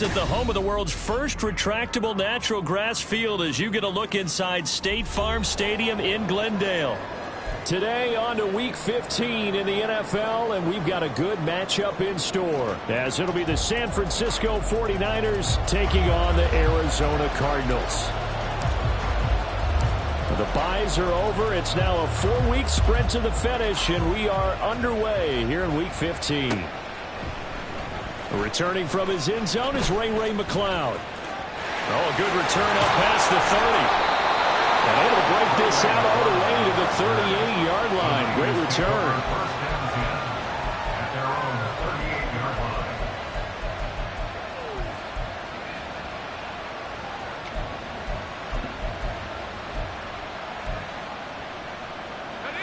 At the home of the world's first retractable natural grass field as you get a look inside State Farm Stadium in Glendale. Today on to Week 15 in the NFL, and we've got a good matchup in store as it'll be the San Francisco 49ers taking on the Arizona Cardinals. The byes are over. It's now a 4-week sprint to the finish, and we are underway here in Week 15. Returning from his end zone is Ray McCloud. Oh, a good return up past the 30. And able to break this out all the way to the 38-yard line. Great return.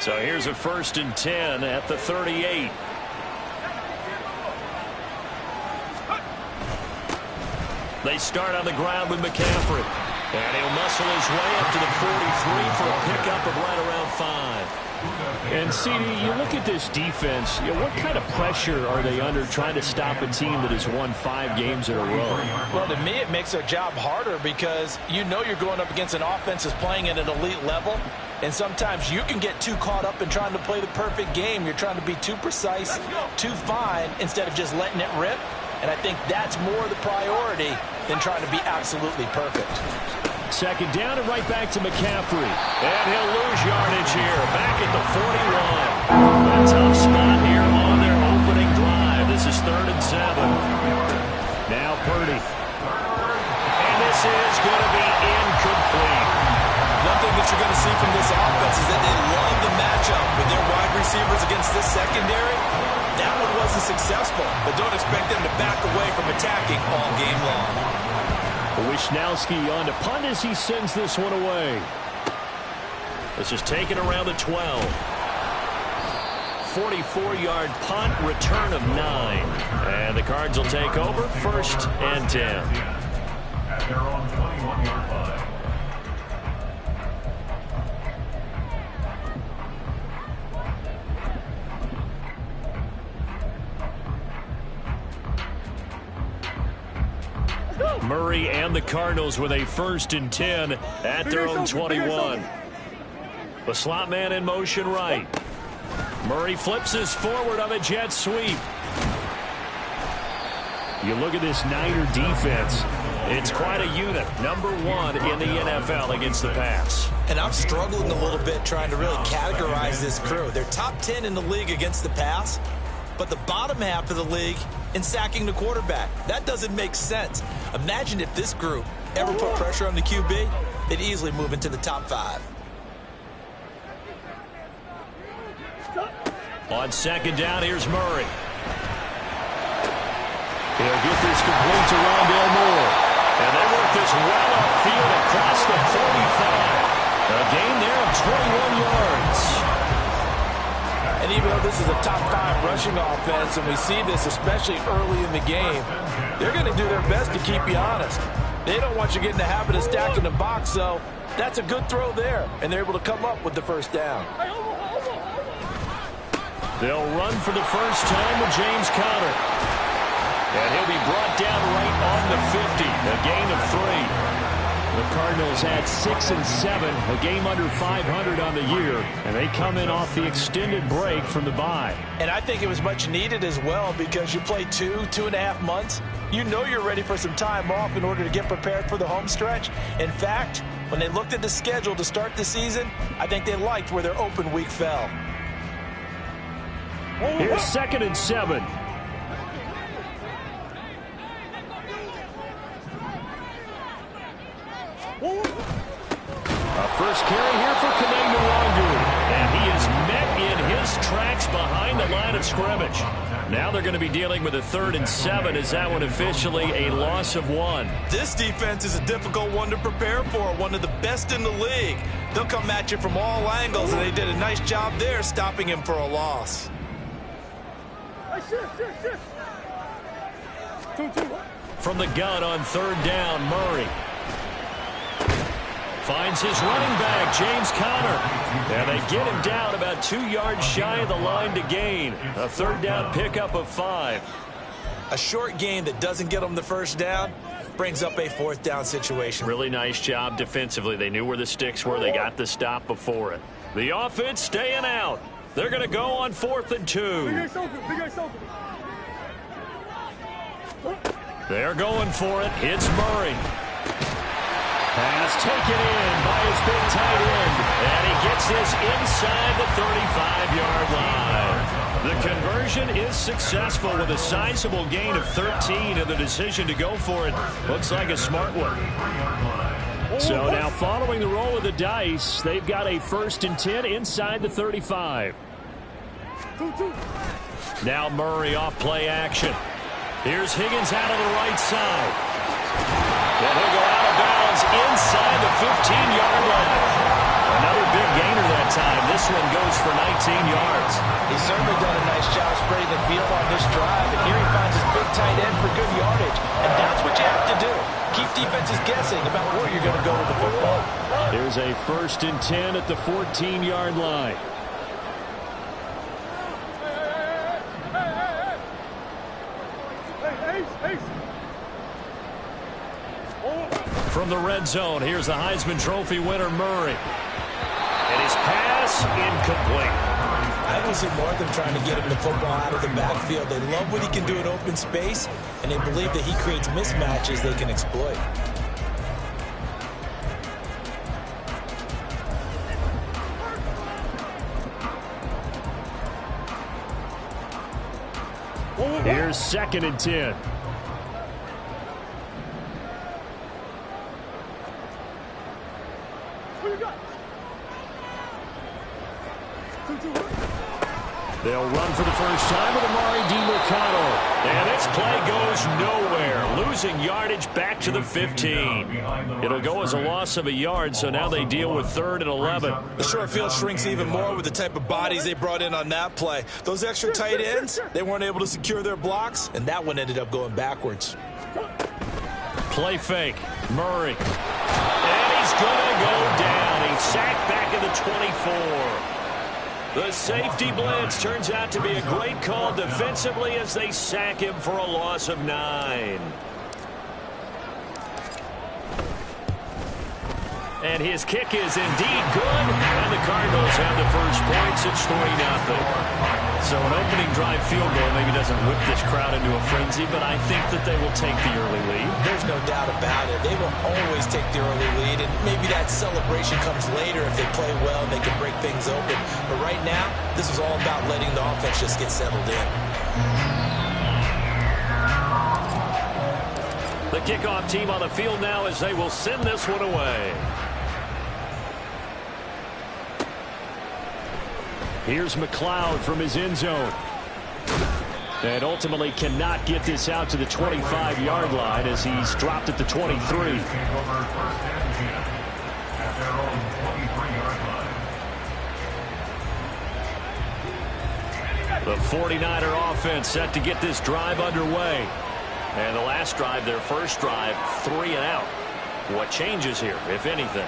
So here's a 1st and 10 at the 38. They start on the ground with McCaffrey. And he'll muscle his way up to the 43 for a pickup of right around 5. And, CD, you look at this defense, what kind of pressure are they under trying to stop a team that has won 5 games in a row? Well, to me, it makes their job harder because you know you're going up against an offense that's playing at an elite level. And sometimes you can get too caught up in trying to play the perfect game. You're trying to be too precise, too fine, instead of just letting it rip. And I think that's more the priority than trying to be absolutely perfect. 2nd down and right back to McCaffrey. And he'll lose yardage here. Back at the 41. A tough spot here on their opening drive. This is 3rd and 7. Now Purdy. And this is going to be incomplete. Nothing that you're going to see from this offense is that they love the matchup with their wide receivers against this secondary. That one wasn't successful, but don't expect them to back away from attacking all game long. Wishnowski on to punt as he sends this one away. This is taken around the 12. 44-yard punt, return of 9. And the Cards will take over, 1st and 10. At their own 21-yard line. Murray and the Cardinals with a 1st and 10 at their own 21. The slot man in motion right. Murray flips his forward on a jet sweep. You look at this Niner defense. It's quite a unit. Number 1 in the NFL against the pass. And I'm struggling a little bit trying to really categorize this crew. They're top 10 in the league against the pass, but the bottom half of the league in sacking the quarterback. That doesn't make sense. Imagine if this group ever put pressure on the QB, they'd easily move into the top 5. On 2nd down, here's Murray. He'll get this complete to Rondale Moore. And they work this well upfield across the 45. A gain there of 21 yards. And even though this is a top 5 rushing offense, and we see this especially early in the game, they're going to do their best to keep you honest. They don't want you getting the habit of stacking the box, so that's a good throw there, and they're able to come up with the 1st down. They'll run for the first time with James Conner. And he'll be brought down right on the 50, a gain of 3. The Cardinals had 6 and 7, a game under 500 on the year, and they come in off the extended break from the bye. And I think it was much needed as well because you play 2.5 months. You know you're ready for some time off in order to get prepared for the home stretch. In fact, when they looked at the schedule to start the season, I think they liked where their open week fell. Here's 2nd and 7. A first carry here for Kanay Nwangu. And he is met in his tracks behind the line of scrimmage. Now they're going to be dealing with a 3rd and 7. Is that one officially a loss of 1? This defense is a difficult one to prepare for, one of the best in the league. They'll come at you from all angles, and they did a nice job there stopping him for a loss. From the gun on 3rd down, Murray finds his running back, James Conner. And they get him down about 2 yards shy of the line to gain. A 3rd down pickup of 5. A short gain that doesn't get them the first down brings up a fourth down situation. Really nice job defensively. They knew where the sticks were. They got the stop before it. The offense staying out. They're going to go on 4th and 2. They're going for it. Hits Murray. Pass taken in by his big tight end. And he gets this inside the 35-yard line. The conversion is successful with a sizable gain of 13, and the decision to go for it looks like a smart one. So now following the roll of the dice, they've got a 1st and 10 inside the 35. Now Murray off play action. Here's Higgins out of the right side. And he'll go out of bounds inside the 15-yard line. Another big gainer that time. This one goes for 19 yards. He's certainly done a nice job spreading the field on this drive. And here he finds his big tight end for good yardage. And that's what you have to do. Keep defenses guessing about where you're going to go with the football. There's a 1st and 10 at the 14-yard line. From the red zone, here's the Heisman Trophy winner, Murray. And his pass incomplete. I don't see more of them trying to get him the football out of the backfield. They love what he can do in open space, and they believe that he creates mismatches they can exploit. Here's 2nd and 10. They'll run for the first time with Amari DiMercado. And this play goes nowhere. Losing yardage back to the 15. It'll go as a loss of a yard, so now they deal with 3rd and 11. The short field shrinks even more with the type of bodies they brought in on that play. Those extra tight ends, they weren't able to secure their blocks, and that one ended up going backwards. Play fake. Murray. And he's going to go down. He's sacked back at the 24. The safety blitz turns out to be a great call defensively as they sack him for a loss of 9. And his kick is indeed good. And the Cardinals have the first points. It's 3-0. So an opening drive field goal maybe doesn't whip this crowd into a frenzy, but I think that they will take the early lead. There's no doubt about it. They will always take the early lead, and maybe that celebration comes later if they play well and they can break things open. But right now, this is all about letting the offense just get settled in. The kickoff team on the field now as they will send this one away. Here's McLeod from his end zone. And ultimately cannot get this out to the 25-yard line as he's dropped at the 23. The 49er offense set to get this drive underway. And the last drive, their first drive, 3 and out. What changes here, if anything?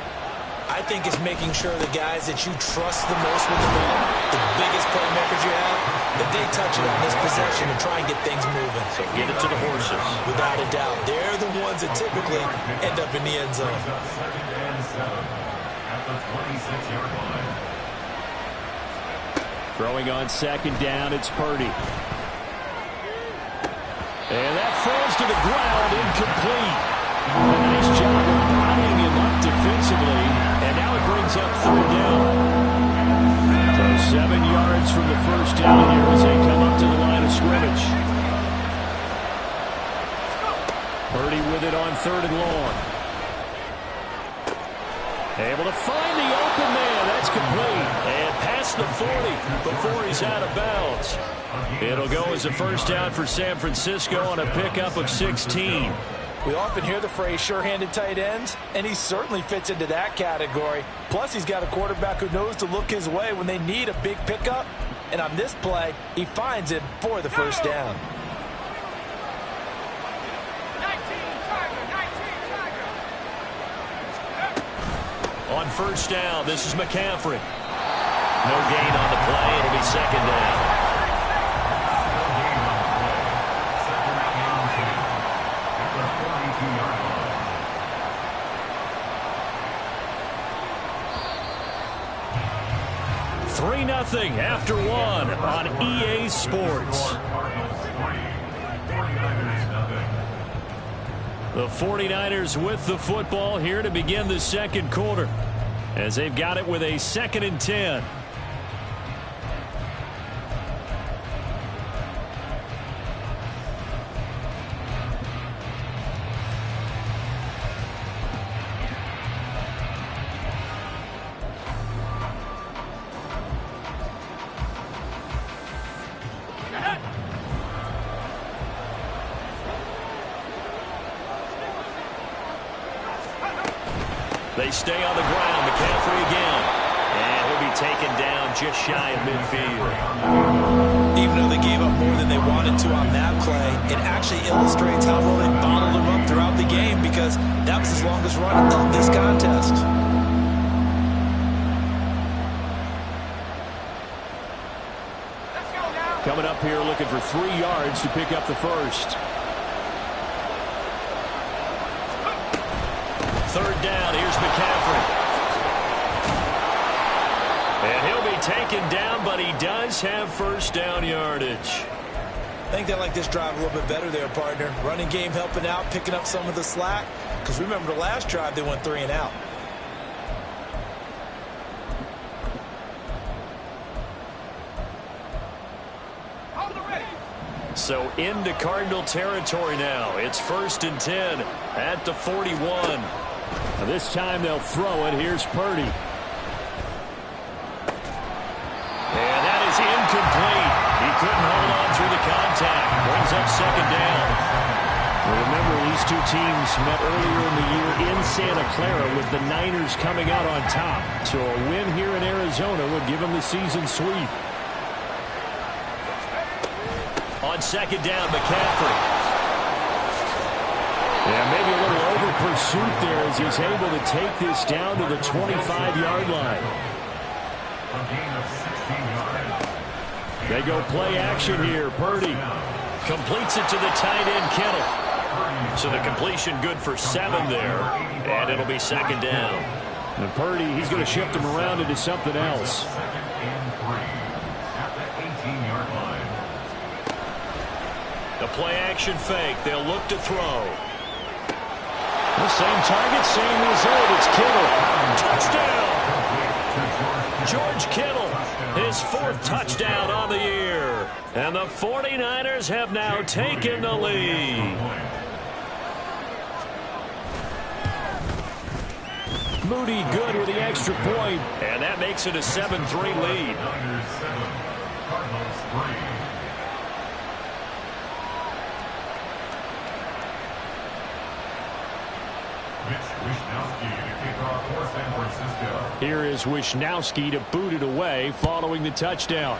I think it's making sure the guys that you trust the most with the ball, the biggest playmakers you have, that they touch it on this possession and try and get things moving. So get it to the horses. Without a doubt. They're the ones that typically end up in the end zone. Throwing on 2nd down, it's Purdy. And that falls to the ground, incomplete. A nice job of bodying him up defensively, and now it brings up 3rd down. So 7 yards from the first down here as they come up to the line of scrimmage. Purdy with it on 3rd and long. Able to find the open man. That's complete. And past the 40 before he's out of bounds. It'll go as a first down for San Francisco on a pickup of 16. We often hear the phrase sure-handed tight ends, and he certainly fits into that category. Plus, he's got a quarterback who knows to look his way when they need a big pickup. And on this play, he finds it for the first down. On first down, this is McCaffrey. No gain on the play. It'll be 2nd down. 3-0 after one on EA Sports. The 49ers with the football here to begin the second quarter, as they've got it with a 2nd and 10. They stay on the ground. McCaffrey again. And he'll be taken down just shy of midfield. Even though they gave up more than they wanted to on that play, it actually illustrates how well they bottled them up throughout the game, because that was his longest run of this contest. Coming up here looking for 3 yards to pick up the first. 3rd down, here's McCaffrey. And he'll be taken down, but he does have first down yardage. I think they like this drive a little bit better there, partner. Running game helping out, picking up some of the slack. Because remember the last drive, they went 3 and out. So into Cardinal territory now. It's 1st and 10 at the 41. Now this time they'll throw it. Here's Purdy. And that is incomplete. He couldn't hold on through the contact. Brings up 2nd down. Well, remember, these two teams met earlier in the year in Santa Clara with the Niners coming out on top. So a win here in Arizona would give them the season sweep. On 2nd down, McCaffrey. Yeah, maybe a little over-pursuit there as he's able to take this down to the 25-yard line. They go play action here. Purdy completes it to the tight end, Kittle. So the completion good for 7 there, and it'll be 2nd down. And Purdy, he's going to shift him around into something else. The play action fake. They'll look to throw. The same target, same result. It's Kittle. Touchdown! George Kittle, his 4th touchdown on the year. And the 49ers have now taken the lead. Moody good with the extra point, and that makes it a 7-3 lead. Here is Wishnowski to boot it away following the touchdown.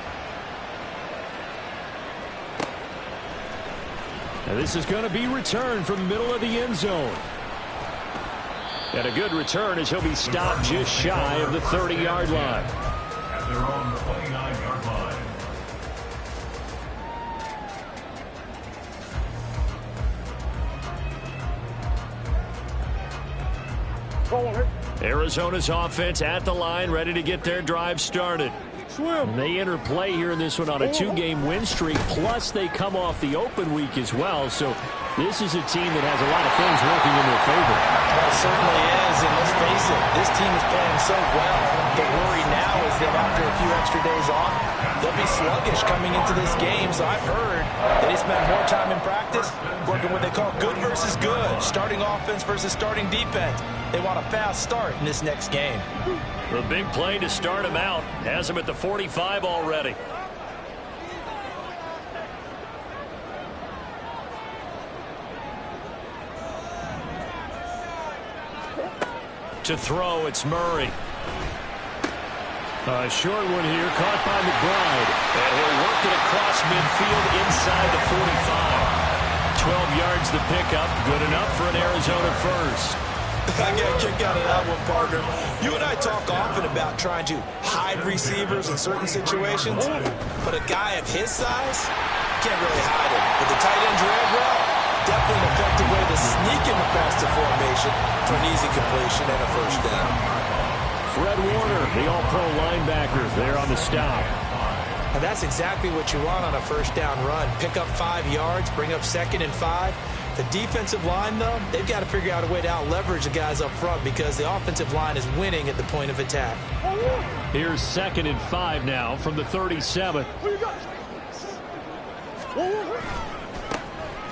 And this is going to be returned from the middle of the end zone. And a good return as he'll be stopped just shy of the 30-yard line. At their own 29-yard line. Arizona's offense at the line, ready to get their drive started. And they enter play here in this one on a 2-game win streak, plus they come off the open week as well. So this is a team that has a lot of things working in their favor. Well, it certainly is, and let's face it, this team is playing so well. The worry now is that after a few extra days off, they'll be sluggish coming into this game. So I've heard that they spend more time in practice working what they call good versus good, starting offense versus starting defense. They want a fast start in this next game. The big play to start him out has him at the 45 already. To throw, it's Murray. A short one here, caught by McBride. And he'll work it across midfield inside the 45. 12 yards the pickup, good enough for an Arizona first. I got a kick out of that one, partner. You and I talk often about trying to hide receivers in certain situations, but a guy of his size can't really hide him. But the tight end drag route, definitely an effective way to sneak him across the formation for an easy completion and a first down. Fred Warner, the all-pro linebacker, there on the stop. And that's exactly what you want on a first down run. Pick up 5 yards, bring up 2nd and 5. The defensive line, though, they've got to figure out a way to out-leverage the guys up front because the offensive line is winning at the point of attack. Here's 2nd and 5 now from the 37.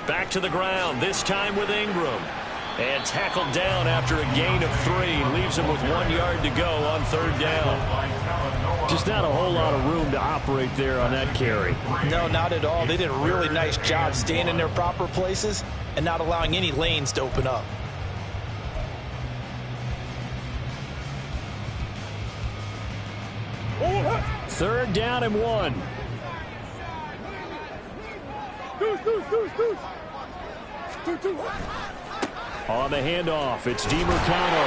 Back to the ground, this time with Ingram. And tackled down after a gain of 3. Leaves him with 1 yard to go on 3rd down. Just not a whole lot of room to operate there on that carry. No, not at all. They did a really nice job staying in their proper places and not allowing any lanes to open up. Third down and 1. On the handoff, it's DiMercano.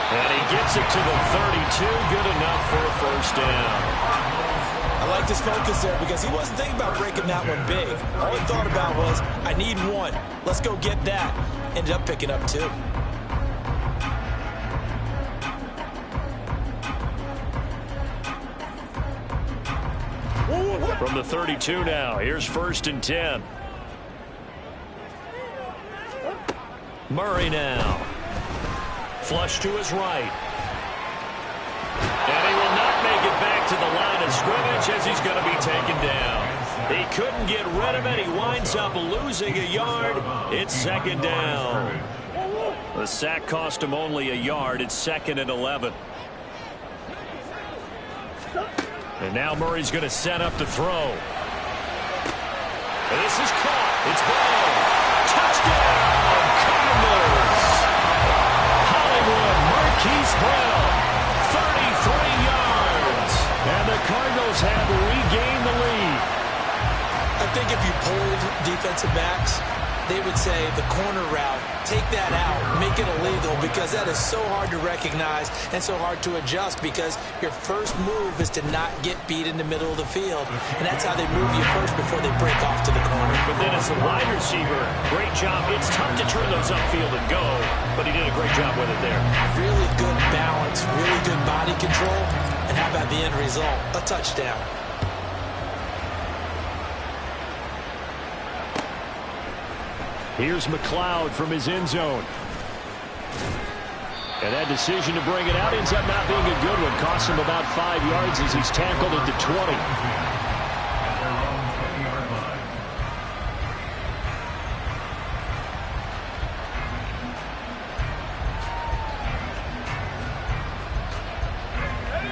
And he gets it to the 32. Good enough for a first down. I like his focus there because he wasn't thinking about breaking that one big. All he thought about was, I need 1. Let's go get that. Ended up picking up 2. From the 32 now, here's 1st and 10. Murray now. Flush to his right. And he will not make it back to the line of scrimmage as he's going to be taken down. He couldn't get rid of it. He winds up losing a yard. It's 2nd down. The sack cost him only a yard. It's 2nd and 11. And now Murray's going to set up to throw. And this is caught. It's ball. Touchdown, Cardinals. Hollywood Marquise Brown, 33 yards. And the Cardinals have regained the lead. I think if you polled defensive backs, they would say the corner route, take that out, make it illegal, because that is so hard to recognize and so hard to adjust because your first move is to not get beat in the middle of the field. And that's how they move you first before they break off to the corner. But then as a wide receiver, great job. It's tough to turn those upfield and go, but he did a great job with it there. Really good balance, really good body control, and how about the end result? A touchdown. Here's McLeod from his end zone. And that decision to bring it out ends up not being a good one. Costs him about 5 yards as he's tackled at the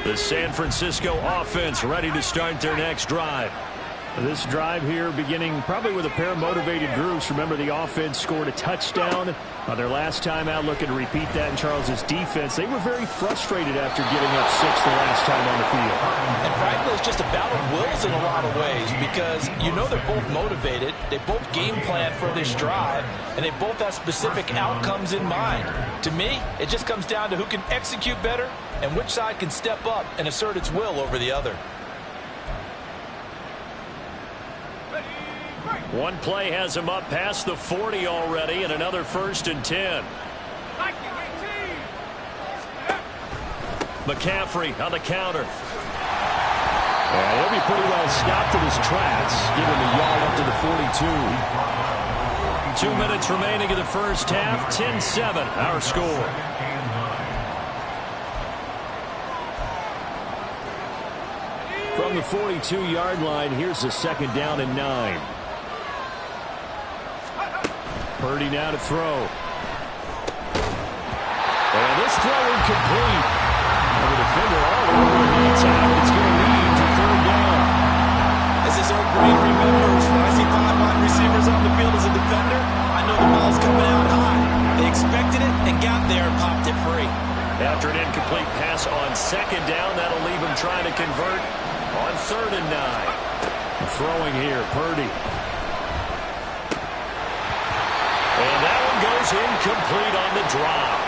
20. The San Francisco offense ready to start their next drive. This drive here beginning probably with a pair of motivated groups. Remember, the offense scored a touchdown on their last time out, looking to repeat that in Charles's defense. They were very frustrated after giving up 6 the last time on the field. And frankly, it's just a battle of wills in a lot of ways because you know they're both motivated. They both game plan for this drive, and they both have specific outcomes in mind. To me, it just comes down to who can execute better and which side can step up and assert its will over the other. One play has him up past the 40 already, and another 1st and 10. McCaffrey on the counter. And he'll be pretty well stopped in his tracks. Give him a yard up to the 42. 2 minutes remaining in the first half. 10-7, our score. From the 42-yard line, here's the 2nd down and 9. Purdy now to throw. And this throw incomplete. And the defender all over the hands out. It's going to lead to 3rd down. As this old brain remembers, when I see 5 wide receivers on the field as a defender, I know the ball's coming out high. They expected it and got there and popped it free. After an incomplete pass on 2nd down, that'll leave him trying to convert on 3rd and 9. Throwing here, Purdy. And that one goes incomplete on the drop.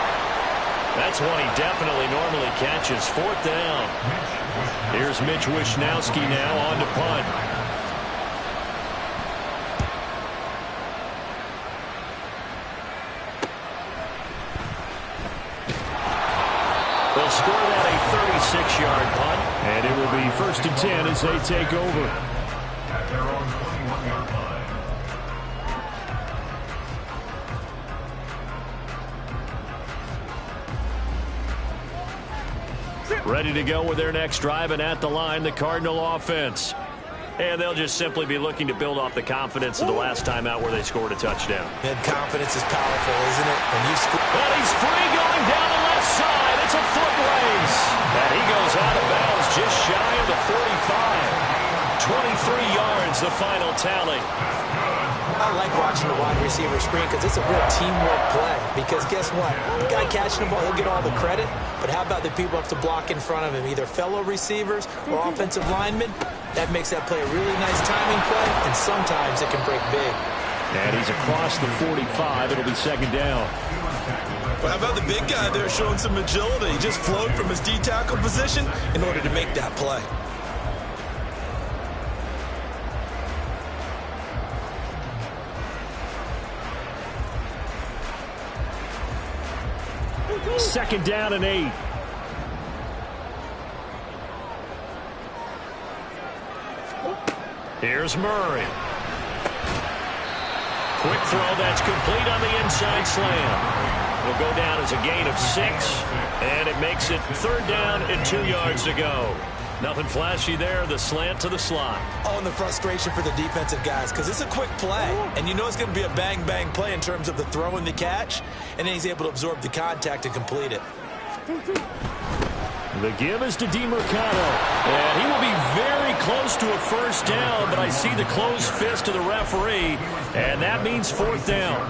That's one he definitely normally catches. 4th down. Here's Mitch Wishnowski now on to punt. The they'll score that a 36-yard punt. And it will be 1st and 10 as they take over. At their own 21-yard line. Ready to go with their next drive, and at the line, the Cardinal offense. And they'll just simply be looking to build off the confidence of the last time out where they scored a touchdown. And confidence is powerful, isn't it? When you score. And he's free going down the left side. It's a foot race. And he goes out of bounds just shy of the 45. 23 yards, the final tally. I like watching the wide receiver screen because it's a real teamwork play. Because guess what? The guy catching the ball, he'll get all the credit. But how about the people have to block in front of him, either fellow receivers or offensive linemen? That makes that play a really nice timing play, and sometimes it can break big. And he's across the 45. It'll be 2nd down. Well, how about the big guy there showing some agility? He just flowed from his D-tackle position in order to make that play. Second down and 8. Here's Murray. Quick throw that's complete on the inside slam. It'll go down as a gain of 6, and it makes it 3rd down and 2 yards to go. Nothing flashy there, the slant to the slot. Oh, and the frustration for the defensive guys, because it's a quick play, and you know it's going to be a bang-bang play in terms of the throw and the catch, and then he's able to absorb the contact and complete it. The give is to DeMercado, and he will be very close to a 1st down, but I see the closed fist of the referee, and that means 4th down.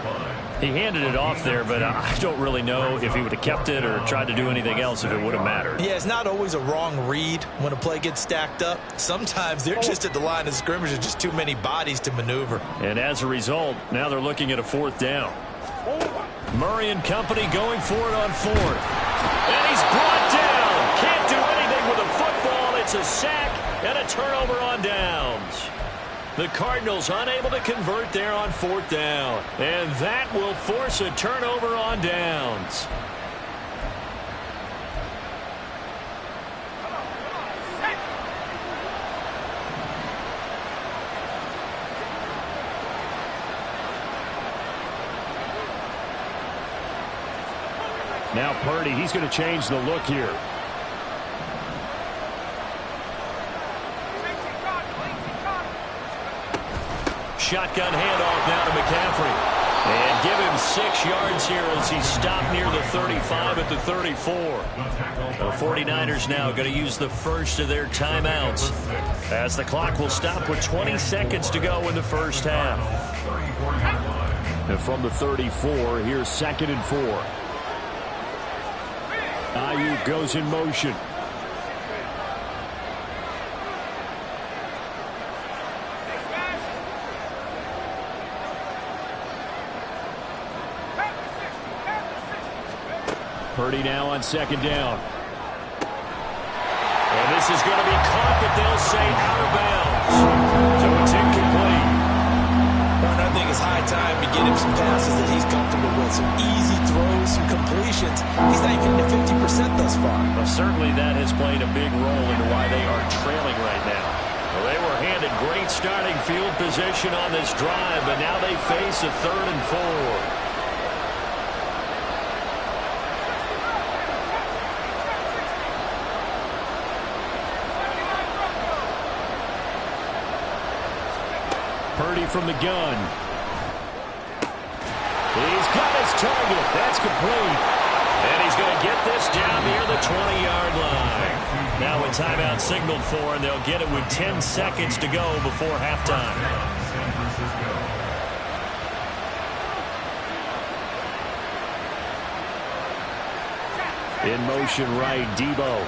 He handed it off there, but I don't really know if he would have kept it or tried to do anything else if it would have mattered. Yeah, it's not always a wrong read when a play gets stacked up. Sometimes they're just at the line of scrimmage with just too many bodies to maneuver. And as a result, now they're looking at a 4th down. Murray and company going for it on 4th. And he's brought down. Can't do anything with a football. It's a sack and a turnover on downs. The Cardinals unable to convert there on 4th down. And that will force a turnover on downs. Now Purdy, he's going to change the look here. Shotgun handoff now to McCaffrey. And give him 6 yards here as he stopped near the 35 at the 34. The 49ers now going to use the first of their timeouts as the clock will stop with 20 seconds to go in the first half. And from the 34, here's 2nd and 4. Ayuk goes in motion. Purdy now on 2nd down. And this is going to be caught, but they'll say out of bounds. So it's incomplete. And I think it's high time to get him some passes that he's comfortable with. Some easy throws, some completions. He's not even at 50% thus far. Well, certainly that has played a big role into why they are trailing right now. Well, they were handed great starting field position on this drive, but now they face a 3rd and 4. Purdy from the gun. He's got his target. That's complete. And he's going to get this down near the 20-yard line. Now a timeout signaled for, and they'll get it with 10 seconds to go before halftime. In motion right, Debo.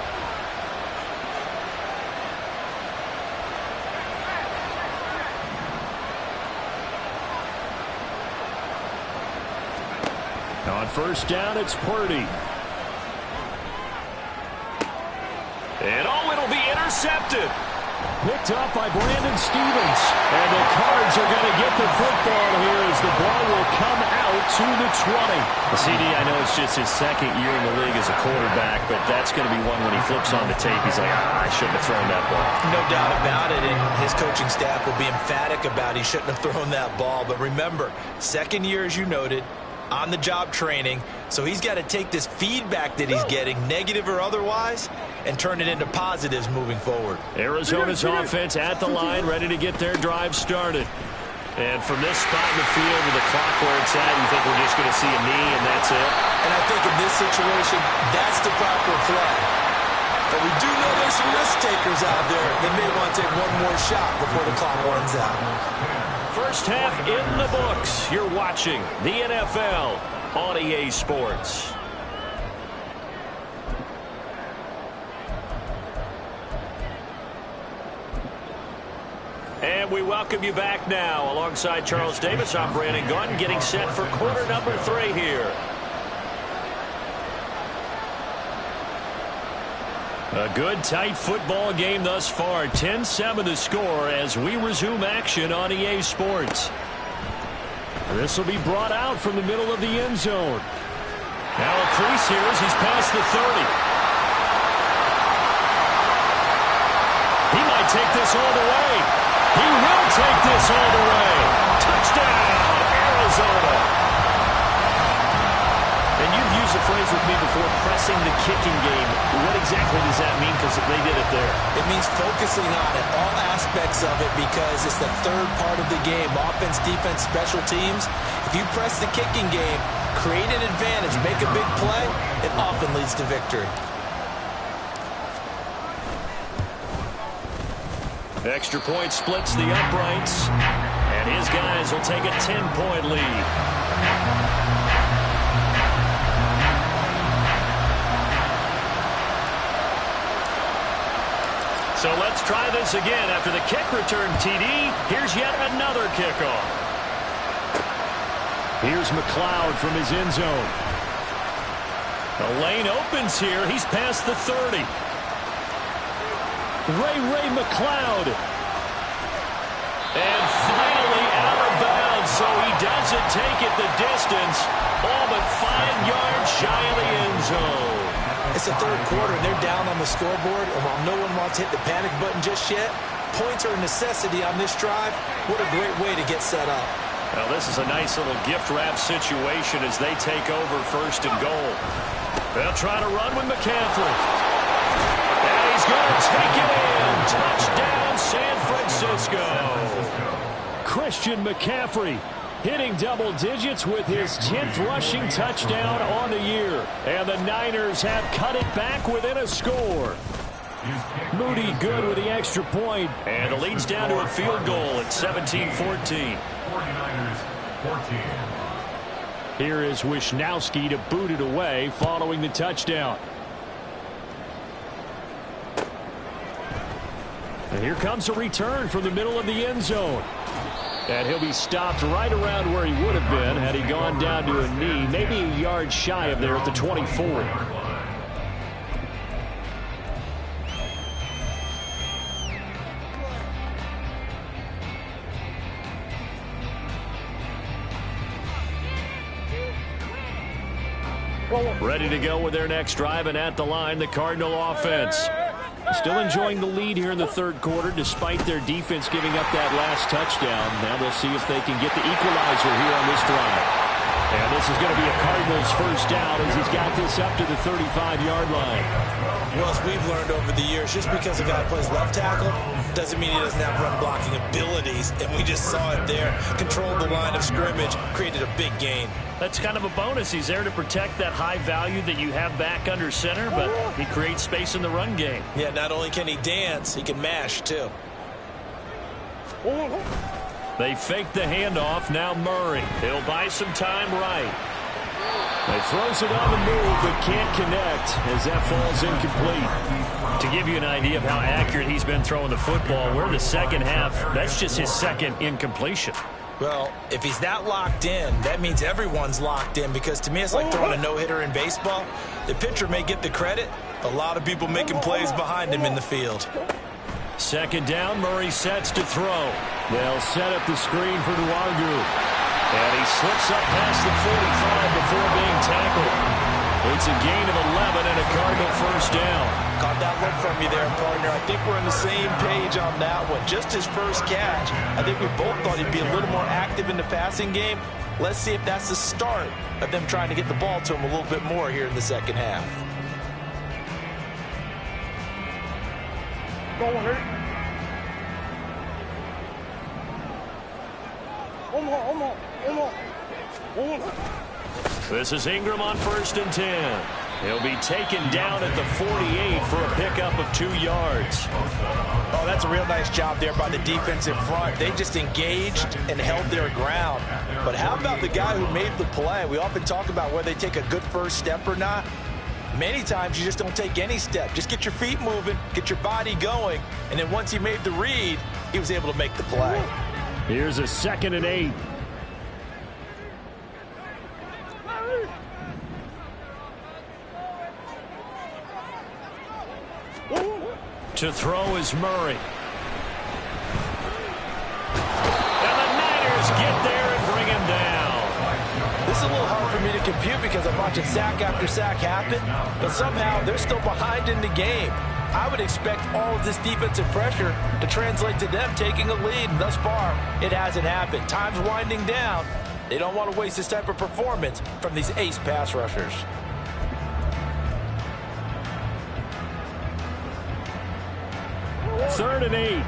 On 1st down, it's Purdy. And it'll be intercepted. Picked up by Brandon Stevens. And the Cards are going to get the football here as the ball will come out out to the 20. The CD, I know it's just his second year in the league as a quarterback, but that's going to be one when he flips on the tape, he's like, I shouldn't have thrown that ball. No doubt about it, and his coaching staff will be emphatic about he shouldn't have thrown that ball. But remember, second year, as you noted, on-the-job training, so he's got to take this feedback that he's getting, negative or otherwise, and turn it into positives moving forward. Arizona's offense at the line, ready to get their drive started. And from this spot in the field with the clock where it's at, you think we're just going to see a knee and that's it? And I think in this situation, that's the proper play. But we do know there's some risk takers out there that may want to take one more shot before the clock runs out. First half in the books. You're watching the NFL on EA Sports. And we welcome you back now. Alongside Charles Davis, I'm Brandon Gunn, getting set for quarter number 3 here. A good, tight football game thus far. 10-7 the score as we resume action on EA Sports. This will be brought out from the middle of the end zone. Now a crease here as he's past the 30. He might take this all the way. He will take this all the way. Touchdown, Arizona. And you've used the phrase with me before, pressing the kicking game. What exactly does that mean? Because they did it there. It means focusing on it, all aspects of it, because it's the third part of the game. Offense, defense, special teams. If you press the kicking game, create an advantage, make a big play, it often leads to victory. Extra point splits the uprights, and his guys will take a 10-point lead. So let's try this again. After the kick return TD, here's yet another kickoff. Here's McLeod from his end zone. The lane opens here. He's past the 30. Ray McLeod. And finally out of bounds, so he doesn't take it the distance. All but 5 yards shy of the end zone. It's the third quarter, and they're down on the scoreboard, and while no one wants to hit the panic button just yet, points are a necessity on this drive. What a great way to get set up. Well, this is a nice little gift wrap situation as they take over first and goal. They'll try to run with McCaffrey. And he's going to take it in. Touchdown, San Francisco. Christian McCaffrey hitting double digits with his 10th rushing touchdown on the year. And the Niners have cut it back within a score. Moody good with the extra point. And the lead's down to a field goal at 17-14. 49ers 14. Here is Wisnowski to boot it away following the touchdown. And here comes a return from the middle of the end zone. And he'll be stopped right around where he would have been had he gone down to a knee, maybe a yard shy of there at the 24. Ready to go with their next drive, and at the line, the Cardinal offense. Still enjoying the lead here in the third quarter, despite their defense giving up that last touchdown. Now they'll see if they can get the equalizer here on this drive. And this is going to be a Cardinals first down as he's got this up to the 35-yard line. Well, as we've learned over the years, just because a guy plays left tackle doesn't mean he doesn't have run-blocking abilities. And we just saw it there. Controlled the line of scrimmage, created a big gain. That's kind of a bonus. He's there to protect that high value that you have back under center, but he creates space in the run game. Yeah, not only can he dance, he can mash, too. They fake the handoff. Now Murray. He'll buy some time right. They throws it on the move, but can't connect as that falls incomplete. To give you an idea of how accurate he's been throwing the football, we're the second half. That's just his second incompletion. Well, if he's not locked in, that means everyone's locked in, because to me it's like throwing a no-hitter in baseball. The pitcher may get the credit. A lot of people making plays behind him in the field. Second down, Murray sets to throw. They'll set up the screen for Nwogu. And he slips up past the 45 before being tackled. It's a gain of 11 and a Cardinal first down. Caught that look from you there, partner. I think we're on the same page on that one. Just his first catch. I think we both thought he'd be a little more active in the passing game. Let's see if that's the start of them trying to get the ball to him a little bit more here in the second half. This is Ingram on 1st and 10. He'll be taken down at the 48 for a pickup of 2 yards. Oh, that's a real nice job there by the defensive front. They just engaged and held their ground. But how about the guy who made the play? We often talk about whether they take a good first step or not. Many times you just don't take any step. Just get your feet moving, get your body going, and then once he made the read, he was able to make the play. Here's a 2nd and 8. To throw is Murray. And the Niners get there and bring him down. This is a little hard for me to compute because I'm watching sack after sack happen, but somehow they're still behind in the game. I would expect all of this defensive pressure to translate to them taking a lead, and thus far, it hasn't happened. Time's winding down. They don't want to waste this type of performance from these ace pass rushers. Third and 8.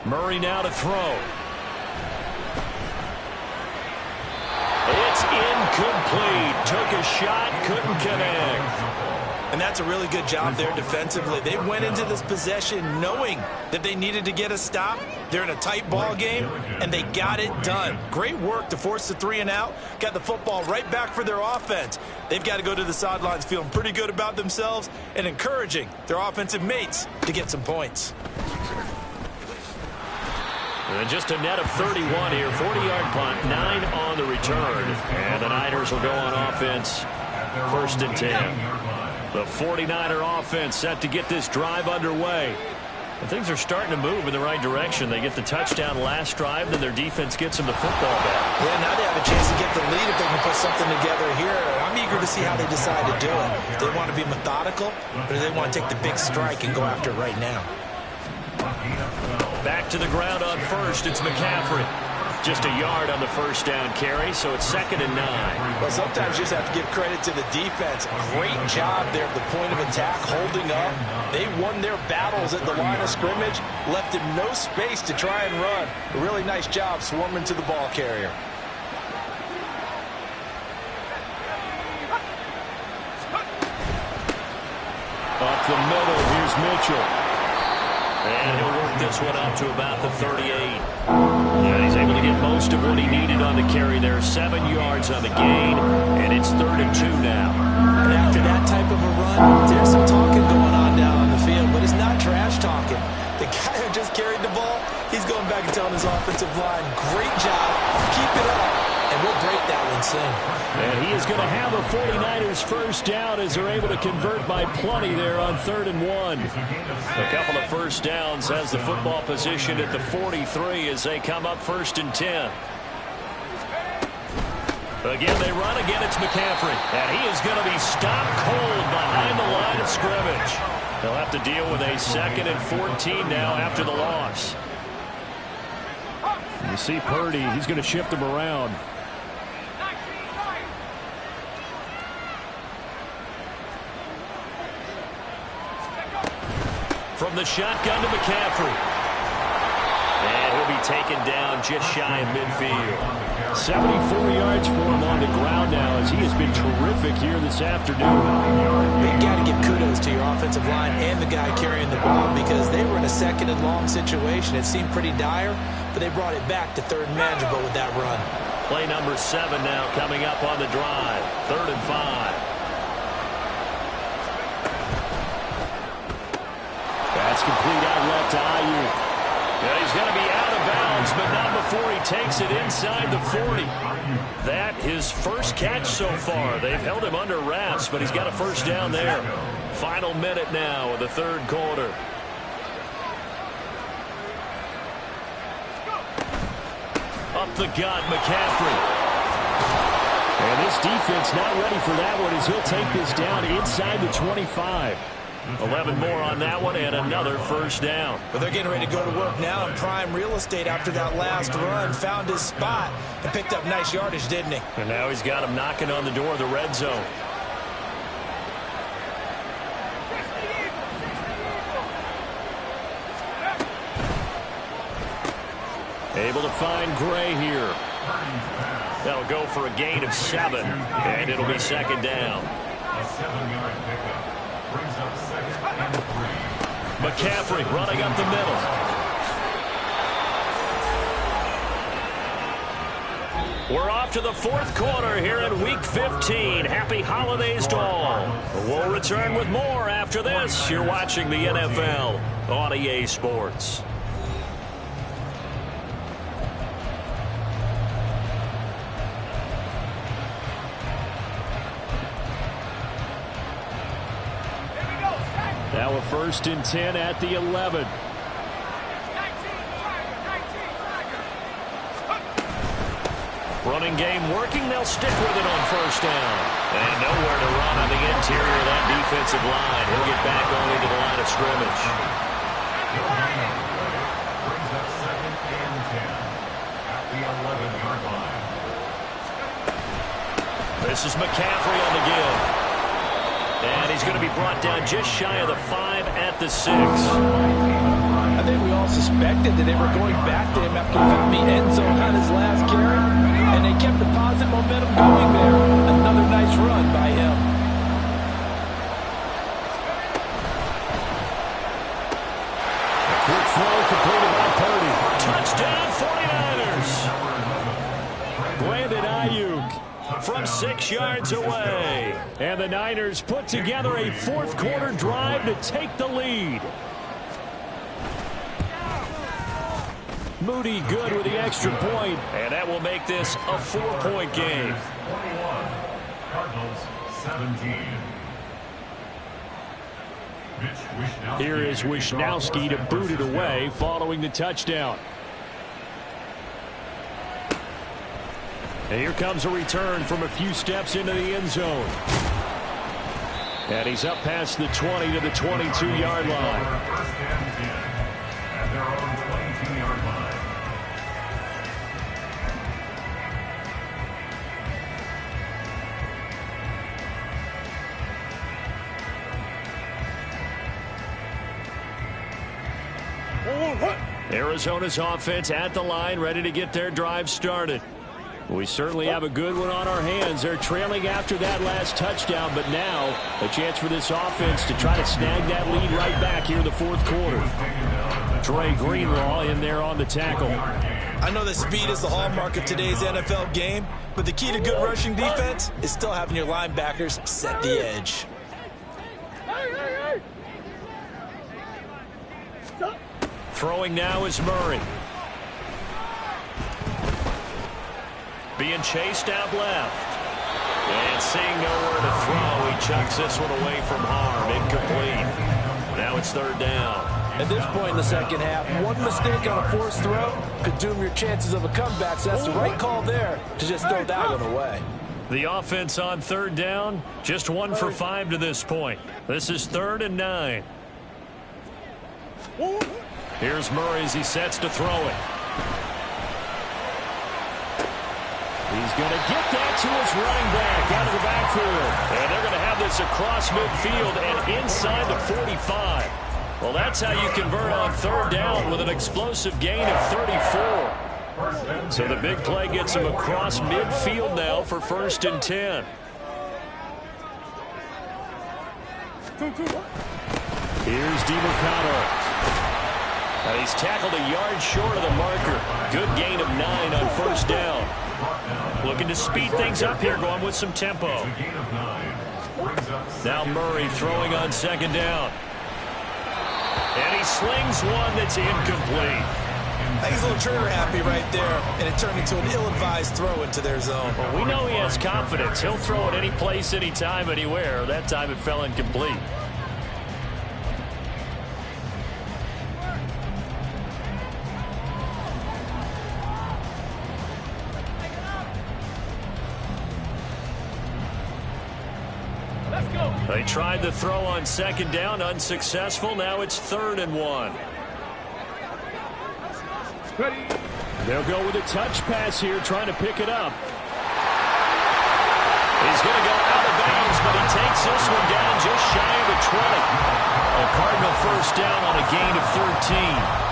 Murray now to throw. It's incomplete. Took a shot, couldn't connect. And that's a really good job there defensively. They went into this possession knowing that they needed to get a stop. They're in a tight ball game, and they got it done. Great work to force the 3 and out. Got the football right back for their offense. They've got to go to the sidelines feeling pretty good about themselves and encouraging their offensive mates to get some points. And just a net of 31 here. 40-yard punt, 9 on the return. And the Niners will go on offense. 1st and 10. The 49er offense set to get this drive underway. And things are starting to move in the right direction. They get the touchdown last drive, then their defense gets them the football back. Yeah, now they have a chance to get the lead if they can put something together here. I'm eager to see how they decide to do it. If they want to be methodical, or do they want to take the big strike and go after it right now? Back to the ground on 1st. It's McCaffrey. Just a yard on the first down carry, so it's 2nd and 9. Well, sometimes you just have to give credit to the defense. Great job there at the point of attack, holding up. They won their battles at the line of scrimmage, left him no space to try and run. A really nice job swarming to the ball carrier. Up the middle, here's Mitchell. And he'll work this one up to about the 38. And he's able to get most of what he needed on the carry there. 7 yards on the gain, and it's 3rd and 2 now. And after that type of a run, there's some talking going on down on the field, but it's not trash talking. The guy who just carried the ball, he's going back and telling his offensive line, great job, keep it up, and we'll break that one soon. And he is going to have a 49ers first down as they're able to convert by plenty there on 3rd and 1. A couple of first downs has the football position at the 43 as they come up 1st and 10. Again, they run. Again, it's McCaffrey. And he is going to be stopped cold behind the line of scrimmage. They'll have to deal with a 2nd and 14 now after the loss. You see Purdy, he's going to shift him around. From the shotgun to McCaffrey. And he'll be taken down just shy of midfield. 74 yards for him on the ground now as he has been terrific here this afternoon. You got to give kudos to your offensive line and the guy carrying the ball because they were in a 2nd and long situation. It seemed pretty dire, but they brought it back to 3rd and manageable with that run. Play number 7 now coming up on the drive. 3rd and 5. That's complete out left to Ayuk. Yeah, he's going to be out of bounds, but not before he takes it inside the 40. That his first catch so far. They've held him under wraps, but he's got a first down there. Final minute now of the 3rd quarter. Up the gut, McCaffrey. And this defense not ready for that one as he'll take this down inside the 25. 11 more on that one and another first down. But they're getting ready to go to work now in prime real estate after that last run. Found his spot and picked up nice yardage, didn't he? And now he's got him knocking on the door of the red zone. Able to find Gray here. That'll go for a gain of 7, and it'll be second down. A 7-yard pickup brings up second and 3. McCaffrey running up the middle. We're off to the fourth quarter here in Week 15. Happy holidays to all. We'll return with more after this. You're watching the NFL on EA Sports. Now a 1st and 10 at the 11. Running game working. They'll stick with it on first down. And nowhere to run on the interior of that defensive line. He'll get back only to the line of scrimmage. Brings up second and 10 at the 11-yard line. This is McCaffrey on the give. And he's going to be brought down just shy of the 5 at the 6. I think we all suspected that they were going back to him after he found the end zone on his last carry, and they kept the positive momentum going there. Another nice run by him. Quick throw completed by Purdy. Touchdown 49ers. Brandon Ayuk from 6 yards away. And the Niners put together a fourth quarter drive to take the lead. Moody good with the extra point, and that will make this a 4-point game. 21, Cardinals 17. Here is Wisnowski to boot it away following the touchdown. And here comes a return from a few steps into the end zone. And he's up past the 20 to the 22-yard line. First and 10 at their own 22-yard line. Arizona's offense at the line, ready to get their drive started. We certainly have a good one on our hands. They're trailing after that last touchdown, but now a chance for this offense to try to snag that lead right back here in the fourth quarter. Trey Greenlaw in there on the tackle. I know that speed is the hallmark of today's NFL game, but the key to good rushing defense is still having your linebackers set the edge. Throwing now is Murray. Being chased out left. And seeing nowhere to throw, he chucks this one away from harm. Incomplete. Now it's third down. At this point in the second half, one mistake on a forced throw could doom your chances of a comeback, so that's the right call there to just throw that one away. The offense on third down, just 1 for 5 to this point. This is 3rd and 9. Here's Murray as he sets to throw it. He's going to get that to his running back out of the backfield. And they're going to have this across midfield and inside the 45. Well, that's how you convert on third down with an explosive gain of 34. So the big play gets him across midfield now for 1st and 10. Here's DeMarcado. And he's tackled a yard short of the marker. Good gain of 9 on first down. Looking to speed things up here, going with some tempo. Now Murray throwing on second down. And he slings one that's incomplete. I think he's a little trigger happy right there, and it turned into an ill-advised throw into their zone. Well, we know he has confidence. He'll throw it any place, anytime, anywhere. That time it fell incomplete. They tried the throw on second down, unsuccessful. Now it's 3rd and 1. They'll go with a touch pass here, trying to pick it up. He's going to go out of bounds, but he takes this one down just shy of the 20. A Cardinal first down on a gain of 13.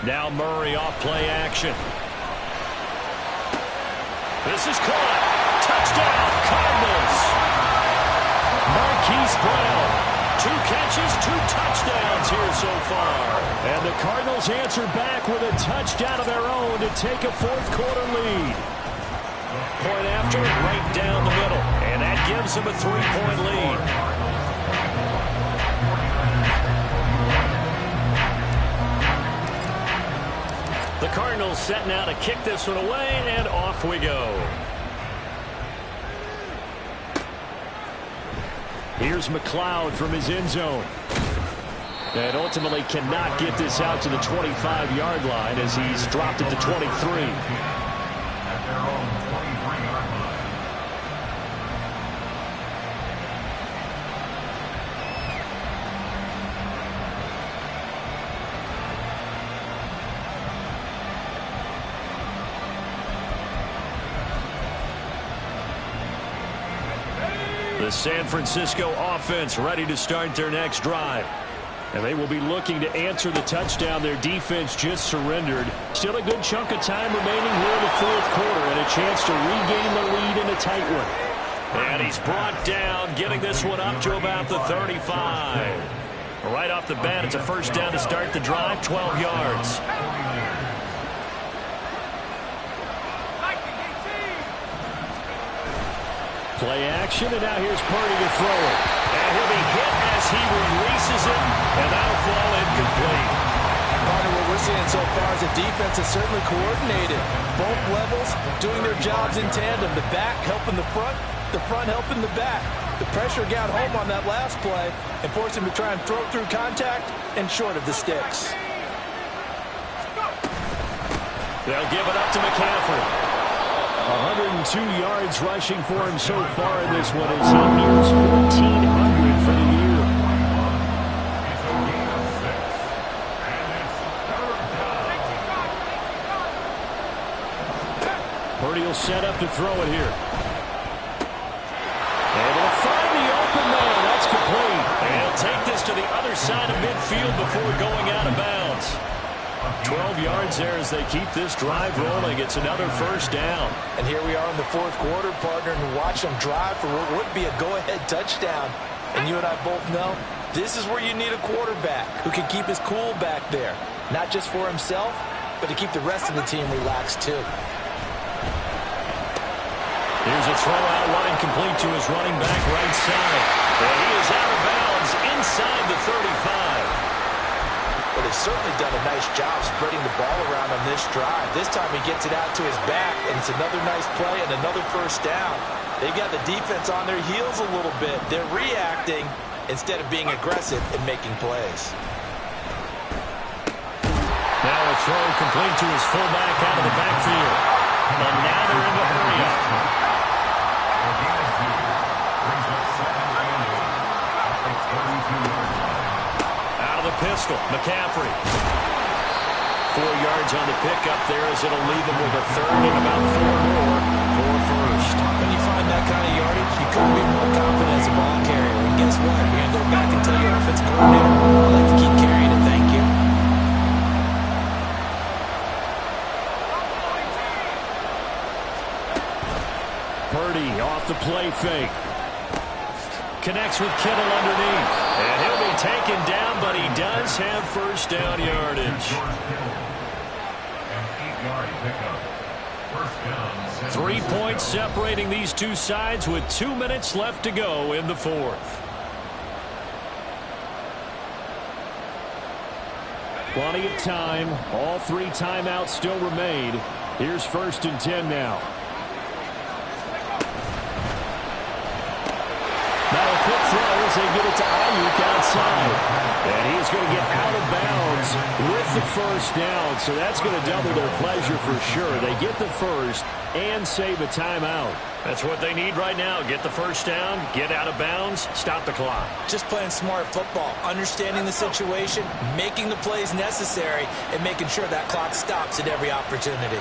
Now Murray off play action. This is caught. Touchdown, Cardinals. Marquise Brown. 2 catches, 2 touchdowns here so far. And the Cardinals answer back with a touchdown of their own to take a 4th quarter lead. Point after, right down the middle. And that gives them a 3-point lead. The Cardinals setting out to kick this one away, and off we go. Here's McLeod from his end zone. And ultimately cannot get this out to the 25-yard line as he's dropped it to 23. At their own 23-yard line. The San Francisco offense ready to start their next drive. And they will be looking to answer the touchdown their defense just surrendered. Still a good chunk of time remaining here in the 4th quarter and a chance to regain the lead in a tight one. And he's brought down, getting this one up to about the 35. Right off the bat, it's a first down to start the drive, 12 yards. Play action, and now here's Purdy to throw it. And he'll be hit as he releases it, and that'll fall incomplete. Part of what we're seeing so far is the defense is certainly coordinated. Both levels doing their jobs in tandem. The back helping the front helping the back. The pressure got home on that last play and forced him to try and throw through contact and short of the sticks. They'll give it up to McCaffrey. 102 yards rushing for him so far in this one as he nears 1,400 for the year. Purdy will set up to throw it here. Able to find the open man. That's complete. And he'll take this to the other side of midfield before going out of bounds. 12 yards there as they keep this drive rolling. It's another first down. And here we are in the 4th quarter, partner, and watch them drive for what would be a go-ahead touchdown. And you and I both know this is where you need a quarterback who can keep his cool back there. Not just for himself, but to keep the rest of the team relaxed too. Here's a throw out, running complete to his running back right side. And he is out of bounds inside the 35. But he's certainly done a nice job spreading the ball around on this drive. This time he gets it out to his back, and it's another nice play and another first down. They've got the defense on their heels a little bit. They're reacting instead of being aggressive and making plays. Now a throw complete to his fullback out of the backfield. And now they're in the hurry-up. Pistol, McCaffrey. 4 yards on the pickup there as it'll leave him with a 3rd and about 4 more for first. When you find that kind of yardage, you couldn't be more confident as a ball carrier. And guess what? You're going to go back and tell your offensive coordinator, I'd like to keep carrying it. Thank you. Purdy off the play fake. Connects with Kittle underneath. And he'll be taken down, but he does have first down yardage. 3 points separating these two sides with 2 minutes left to go in the 4th. Plenty of time. All 3 timeouts still remain. Here's 1st and 10 now. Now a quick throw as they get it to Ayuk outside. And he's going to get out of bounds with the 1st down. So that's going to double their pleasure for sure. They get the 1st and save a timeout. That's what they need right now. Get the 1st down, get out of bounds, stop the clock. Just playing smart football, understanding the situation, making the plays necessary, and making sure that clock stops at every opportunity.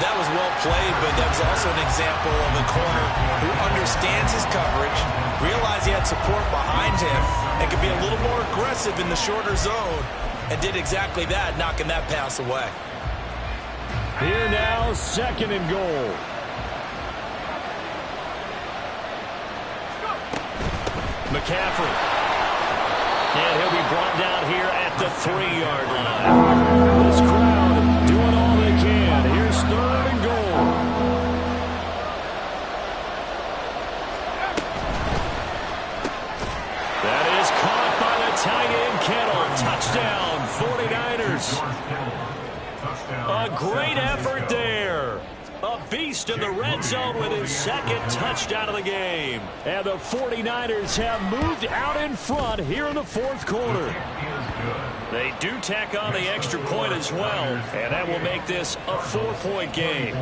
That was well played, but that was also an example of a corner who understands his coverage, realized he had support behind him, and could be a little more aggressive in the shorter zone, and did exactly that, knocking that pass away. Here now, 2nd and goal. McCaffrey. And he'll be brought down here at the 3-yard line. This crowd doing all they can. Here's 3rd and goal. That is caught by the tight end, Kittle. Touchdown, 49ers. A great effort there. A beast in the red zone with his 2nd touchdown of the game. And the 49ers have moved out in front here in the 4th quarter. They do tack on the extra point as well, and that will make this a 4-point game.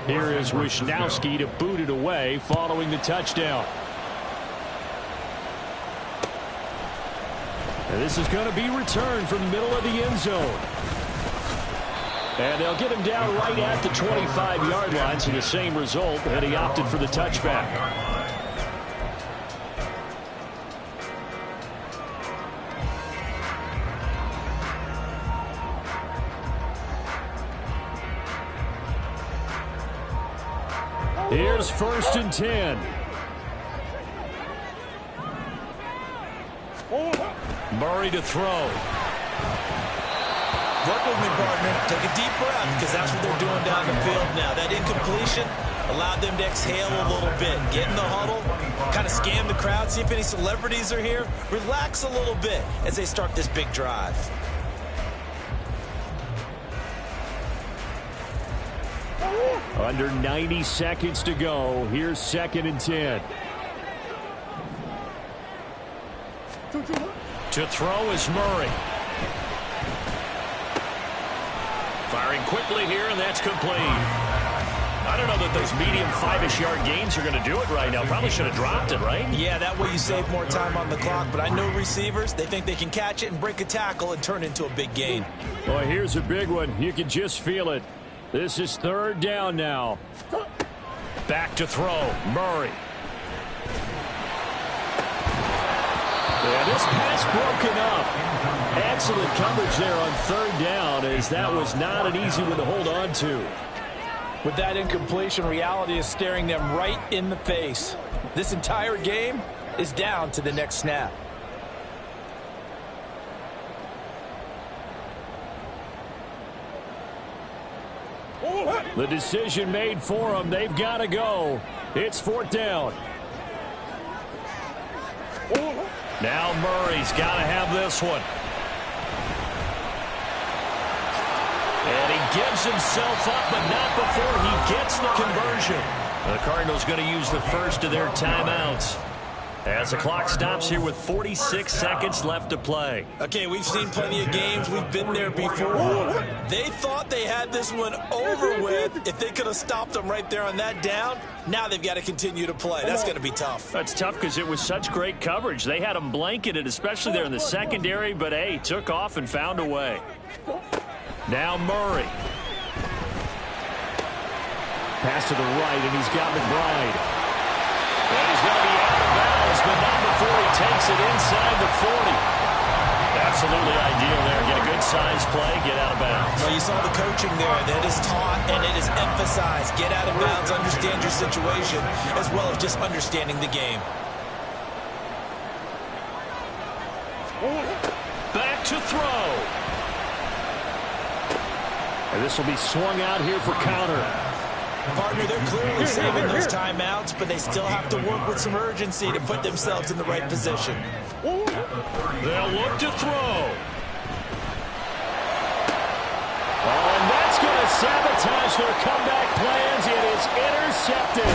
Here is Wisnowski to boot it away following the touchdown. And this is going to be returned from the middle of the end zone. And they'll get him down right at the 25-yard line, so the same result, and he opted for the touchback. Here's 1st and 10. Murray to throw. Work with me, partner. Take a deep breath, because that's what they're doing down the field now. That incompletion allowed them to exhale a little bit. Get in the huddle, kind of scan the crowd, see if any celebrities are here. Relax a little bit as they start this big drive. Under 90 seconds to go. Here's 2nd and 10. To throw is Murray. Firing quickly here, and that's complete. I don't know that those medium 5-ish yard gains are going to do it right now. Probably should have dropped it, right? Yeah, that way you save more time on the clock. But I know receivers, they think they can catch it and break a tackle and turn it into a big gain. Boy, here's a big one. You can just feel it. This is 3rd down now. Back to throw. Murray. Yeah, this pass broken up. Excellent coverage there on 3rd down, as that was not an easy one to hold on to. With that incompletion, reality is staring them right in the face. This entire game is down to the next snap. The decision made for them. They've got to go. It's 4th down. Now Murray's got to have this one. And he gives himself up, but not before he gets the conversion. The Cardinals going to use the first of their timeouts as the clock stops here with 46 seconds left to play. Okay, we've seen plenty of games. We've been there before. They thought they had this one over with. If they could have stopped them right there on that down, now they've got to continue to play. That's going to be tough. That's tough because it was such great coverage. They had them blanketed, especially there in the secondary, but, hey, took off and found a way. Now Murray. Pass to the right, and he's got McBride. And he's going to be out of bounds, but not before he takes it inside the 40. Absolutely ideal there. Get a good size play, get out of bounds. Well, you saw the coaching there. That is taught and it is emphasized. Get out of bounds, understand your situation, as well as just understanding the game. Back to throw. And this will be swung out here for counter. Partner, they're clearly saving those timeouts, but they still have to work with some urgency to put themselves in the right position. They'll look to throw. Oh, and that's going to sabotage their comeback plans. It is intercepted.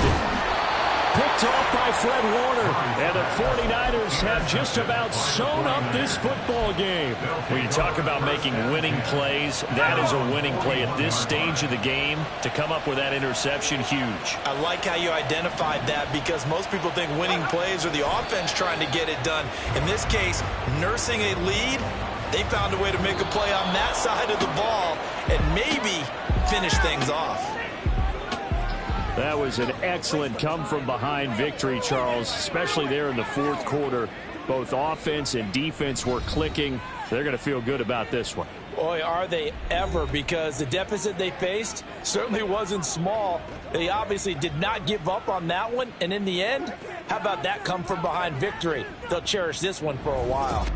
Picked off by Fred Warner. And the 49ers have just about sewn up this football game. When you talk about making winning plays, that is a winning play at this stage of the game. To come up with that interception, huge. I like how you identified that, because most people think winning plays are the offense trying to get it done. In this case, nursing a lead, they found a way to make a play on that side of the ball and maybe finish things off. That was an excellent come-from-behind victory, Charles, especially there in the fourth quarter. Both offense and defense were clicking. They're going to feel good about this one. Boy, are they ever, because the deficit they faced certainly wasn't small. They obviously did not give up on that one, and in the end, how about that come-from-behind victory? They'll cherish this one for a while.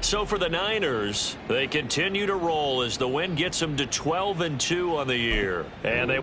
So for the Niners, they continue to roll as the win gets them to 12-2 on the year. And they